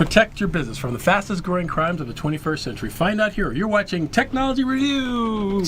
Protect your business from the fastest growing crimes of the 21st century. Find out here. You're watching Technology Review.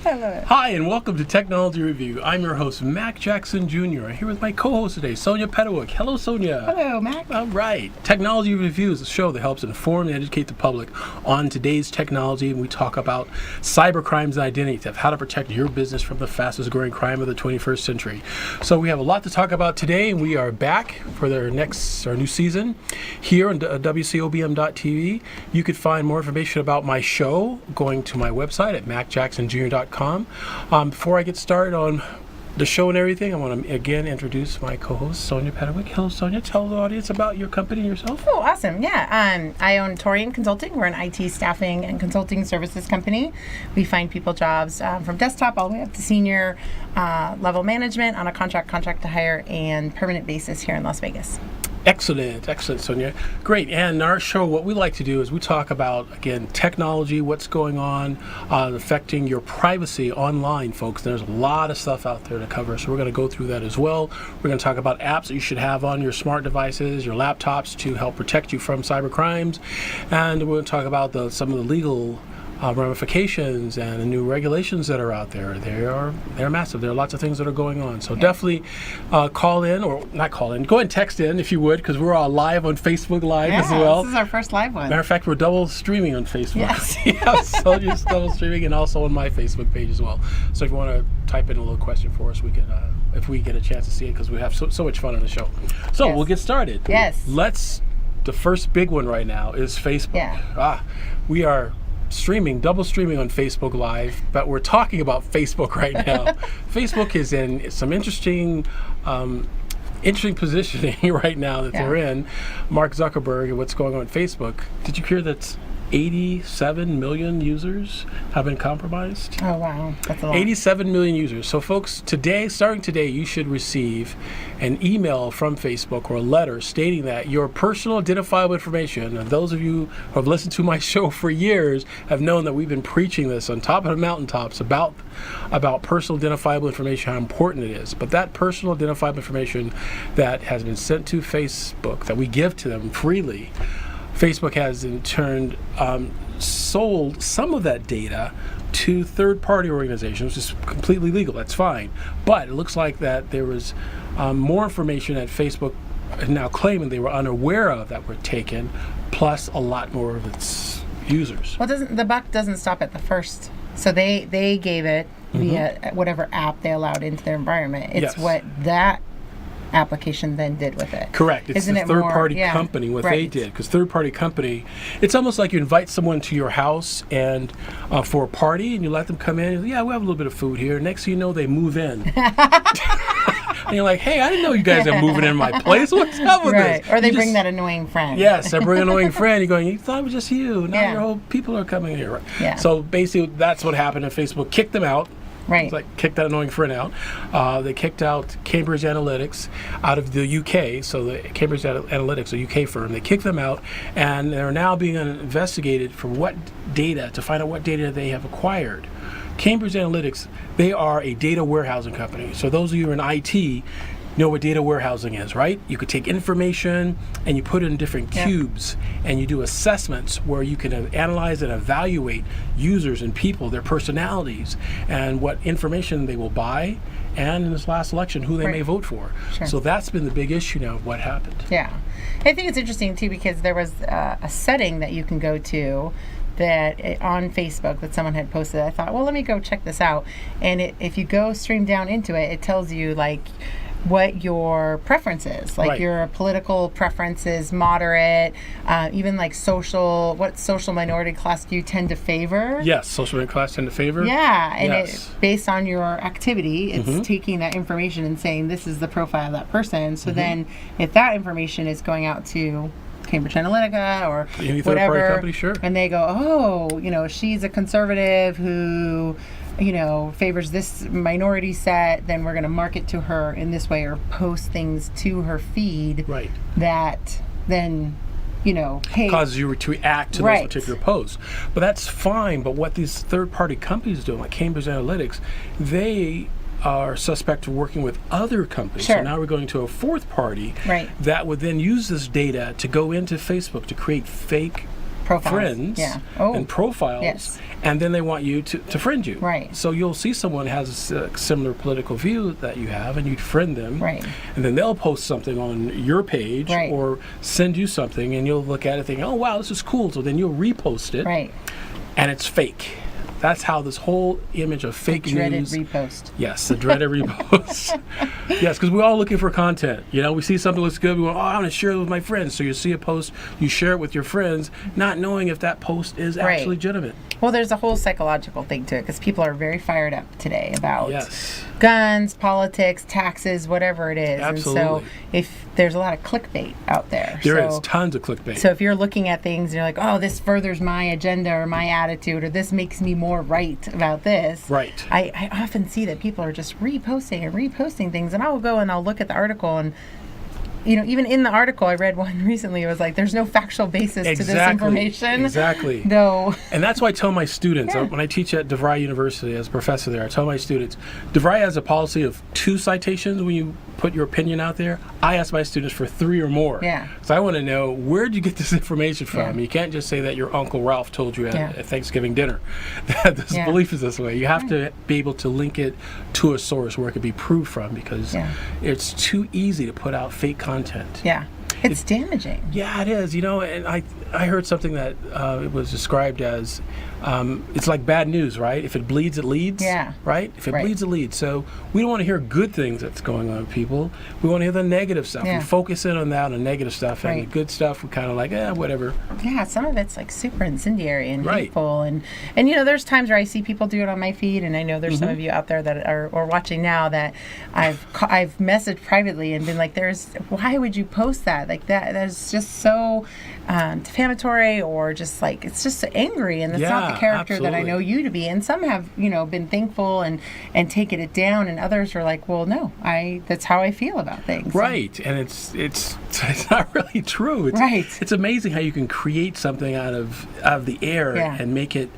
I love it. Hi, and welcome to Technology Review. I'm your host, Mac Jackson Jr. I'm here with my co-host today, Sonia Pedowick. Hello, Sonia. Hello, Mac. All right. Technology Review is a show that helps inform and educate the public on today's technology, and we talk about cybercrimes and identity theft, how to protect your business from the fastest growing crime of the 21st century. So we have a lot to talk about today, and we are back for our new season here on WCOBM.tv. You could find more information about my show going to my website at macjacksonjr.com. Before I get started on the show and everything, I want to again introduce my co-host, Sonia Pedowick. Hello, Sonia. Tell the audience about your company and yourself. Oh, awesome. Yeah. I own Torian Consulting. We're an IT staffing and consulting services company. We find people jobs from desktop all the way up to senior level management on a contract to hire, and permanent basis here in Las Vegas. Excellent, Sonia. Great. And our show, what we like to do is we talk about, again, technology, what's going on, affecting your privacy online, folks. There's a lot of stuff out there to cover, so we're going to go through that as well. We're going to talk about apps that you should have on your smart devices, your laptops, to help protect you from cyber crimes. And we're going to talk about some of the legal ramifications and the new regulations that are out there. They're massive. There are lots of things that are going on. So definitely go ahead and text in if you would, because we're all live on Facebook Live as well. This is our first live one. Matter of fact, we're double streaming on Facebook. Yes. Yeah, so just double streaming, and also on my Facebook page as well. So if you want to type in a little question for us, we can, if we get a chance to see it, because we have so much fun on the show. So we'll get started. Yes. The first big one right now is Facebook. Yeah. We are double streaming on Facebook Live, but we're talking about Facebook right now. Facebook is in some interesting positioning right now that they're in. Mark Zuckerberg and what's going on at Facebook. Did you hear that 87 million users have been compromised? Oh, wow. That's a lot. 87 million users. So folks, starting today, you should receive an email from Facebook or a letter stating that your personal identifiable information, and those of you who have listened to my show for years have known that we've been preaching this on top of the mountaintops about personal identifiable information, how important it is. But that personal identifiable information that has been sent to Facebook, that we give to them freely, Facebook has in turn sold some of that data to third-party organizations, which is completely legal. That's fine. But it looks like that there was more information that Facebook is now claiming they were unaware of that were taken, plus a lot more of its users. Well, the buck doesn't stop at the first. So they gave it via whatever app they allowed into their environment. It's what that application then did with it. Correct. It's Isn't the it third-party more, company, what right. they did. Because third-party company, it's almost like you invite someone to your house and for a party, and you let them come in. And, yeah, we'll have a little bit of food here. Next thing you know, they move in. And you're like, hey, I didn't know you guys are moving in my place. What's up with this? Or they bring that annoying friend. Yes, they bring an annoying friend. You're going, you thought it was just you. Now your whole people are coming here. Right? Yeah. So basically, that's what happened, and Facebook kicked them out. Right. It's like kicked that annoying friend out. They kicked out Cambridge Analytica out of the UK. So the Cambridge Analytica, a UK firm, they kicked them out, and they're now being investigated for to find out what data they have acquired. Cambridge Analytica, they are a data warehousing company. So those of you who are in IT know what data warehousing is, right? You could take information and you put it in different cubes, and you do assessments where you can analyze and evaluate users and people, their personalities, and what information they will buy, and in this last election, who they may vote for. Sure. So that's been the big issue now of what happened. Yeah. I think it's interesting, too, because there was a setting that you can go to on Facebook that someone had posted. I thought, well, let me go check this out. And if you go stream down into it, it tells you, like, what your preference is. Like your political preferences, moderate, even like what social minority class do you tend to favor? Yes, social minority class tend to favor. Yeah, and it, based on your activity, it's taking that information and saying this is the profile of that person. So then if that information is going out to Cambridge Analytica or any whatever, third-party company, sure. And they go, oh, she's a conservative who favors this minority set, then we're going to market to her in this way or post things to her feed that then hey, causes you to react to Right. those particular posts. But that's fine. But what these third-party companies do, like Cambridge Analytics, they are suspect of working with other companies. So Sure. now we're going to a fourth party Right. that would then use this data to go into Facebook to create fake profiles. friends Yeah. Oh. and profiles, Yes. and then they want you to friend you. Right. So you'll see someone has a similar political view that you have, and you friend them. Right. And then they'll post something on your page Right. or send you something, and you'll look at it thinking, oh, wow, this is cool. So then you'll repost it, Right. and it's fake. That's how this whole image of fake Dreaded news. repost. Yes, the dreaded repost. Yes, because we're all looking for content. We see something looks good, we go, oh, I want to share it with my friends. So you see a post, you share it with your friends, not knowing if that post is Right. actually legitimate. Well, there's a whole psychological thing to it because people are very fired up today about Yes. guns, politics, taxes, whatever it is. Absolutely. And so if there's a lot of clickbait out there. There is so, tons of clickbait. So if you're looking at things and you're like, oh, this furthers my agenda or my attitude or this makes me more right about this. Right. I often see that people are just reposting things, and I'll go and I'll look at the article and even in the article I read one recently, it was like, there's no factual basis to this information. Exactly. No. And that's why I tell my students, Yeah. when I teach at DeVry University as a professor there, I tell my students, DeVry has a policy of 2 citations when you put your opinion out there. I ask my students for 3 or more. Yeah. So I want to know, where'd you get this information from? Yeah. You can't just say that your Uncle Ralph told you Yeah. at Thanksgiving dinner that this Yeah. belief is this way. You have to be able to link it to a source where it could be proved from, because Yeah. it's too easy to put out fake content. Yeah. It's damaging. Yeah, it is. And I heard something that it was described as it's like bad news, right? If it bleeds, it leads. Yeah. Right? If it Right. bleeds, it leads. So we don't want to hear good things that's going on with people. We want to hear the negative stuff. Yeah. We focus in on that, on the negative stuff, and Right. the good stuff we kind of like, whatever. Yeah, some of it's like super incendiary and Right. hateful, and there's times where I see people do it on my feed, and I know there's some of you out there that are or watching now that I've messaged privately and been like, why would you post that? Like that's just so defamatory, or just like it's just so angry, and it's not Yeah, the character that I absolutely. know you to be. And some have been thankful and taken it down, and others are like, well, no, that's how I feel about things. Right, and it's not really true. Right. It's amazing how you can create something out of the air Yeah. and make it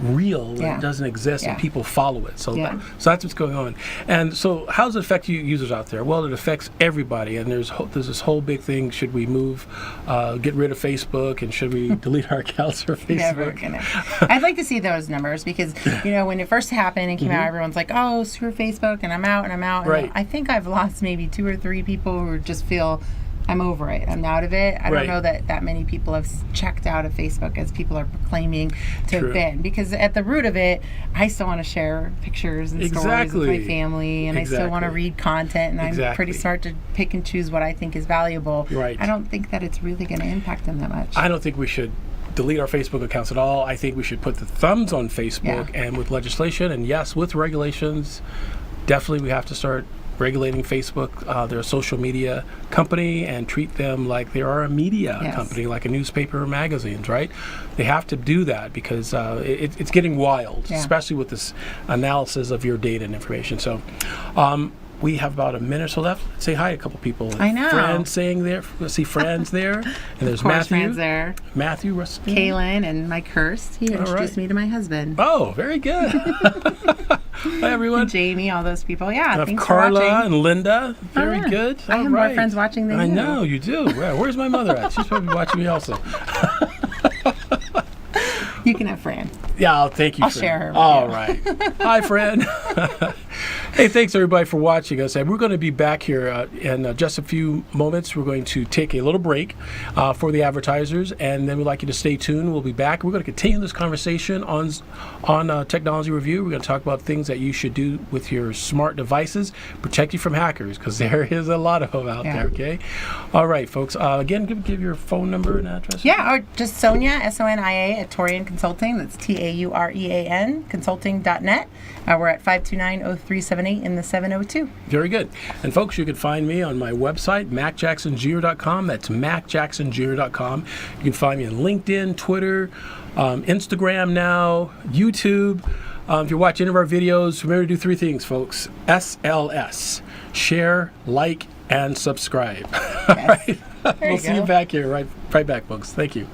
real when Yeah. it doesn't exist and Yeah. people follow it. So, Yeah. so that's what's going on. And so how does it affect you users out there? Well, it affects everybody. And there's this whole big thing. Should we get rid of Facebook, and should we delete our accounts for Facebook? Never gonna. I'd like to see those numbers because when it first happened and came out, everyone's like, "Oh, screw Facebook," and I'm out. And Right. I think I've lost maybe 2 or 3 people who just feel I'm over it. I'm out of it. I Right. don't know that many people have checked out of Facebook as people are proclaiming to True. have been, because at the root of it, I still want to share pictures and stories Exactly. with my family, and I still want to Exactly. read content, and I'm Exactly. pretty smart to pick and choose what I think is valuable. Right. I don't think that it's really going to impact them that much. I don't think we should delete our Facebook accounts at all. I think we should put the thumbs on Facebook, Yeah. and with legislation, and yes, with regulations, definitely we have to start regulating Facebook. They're a social media company, and treat them like they are a media Yes. company, like a newspaper or magazines, right? They have to do that because it's getting wild, Yeah. especially with this analysis of your data and information. So we have about a minute or so left. Say hi to a couple people. I know. Friends saying there. Let's see friends there. And there's Of course, Matthew. friends there. Matthew Ruskin. Kaylin and Mike Hurst. He introduced right. me to my husband. Oh, very good. Hi, everyone. Jamie, all those people. Yeah, I have thanks for Carla watching. and Linda. Very yeah. good. I have All more right. friends watching than I you. know, you do. Where's my mother at? She's probably watching me also. You can have Fran. Yeah, I'll thank you, I'll Fran. share her with All you. right. Hi, Fran. Hey, thanks everybody for watching us. And we're going to be back here in just a few moments. We're going to take a little break for the advertisers, and then we'd like you to stay tuned. We'll be back. We're going to continue this conversation on Technology Review. We're going to talk about things that you should do with your smart devices, protect you from hackers, because there is a lot of them out Yeah. there, okay? All right, folks. Again, give your phone number and address. Yeah, or just Sonia, Sonia, at Taurean Consulting. That's Taurean, consulting.net. We're at 529-0378 in the 702. Very good. And folks, you can find me on my website, macjacksonjr.com. That's macjacksonjr.com. You can find me on LinkedIn, Twitter, Instagram now, YouTube. If you watch any of our videos, remember to do 3 things, folks. SLS. Share, like, and subscribe. Yes. All right. There We'll you see you go. back here. Right back, folks. Thank you.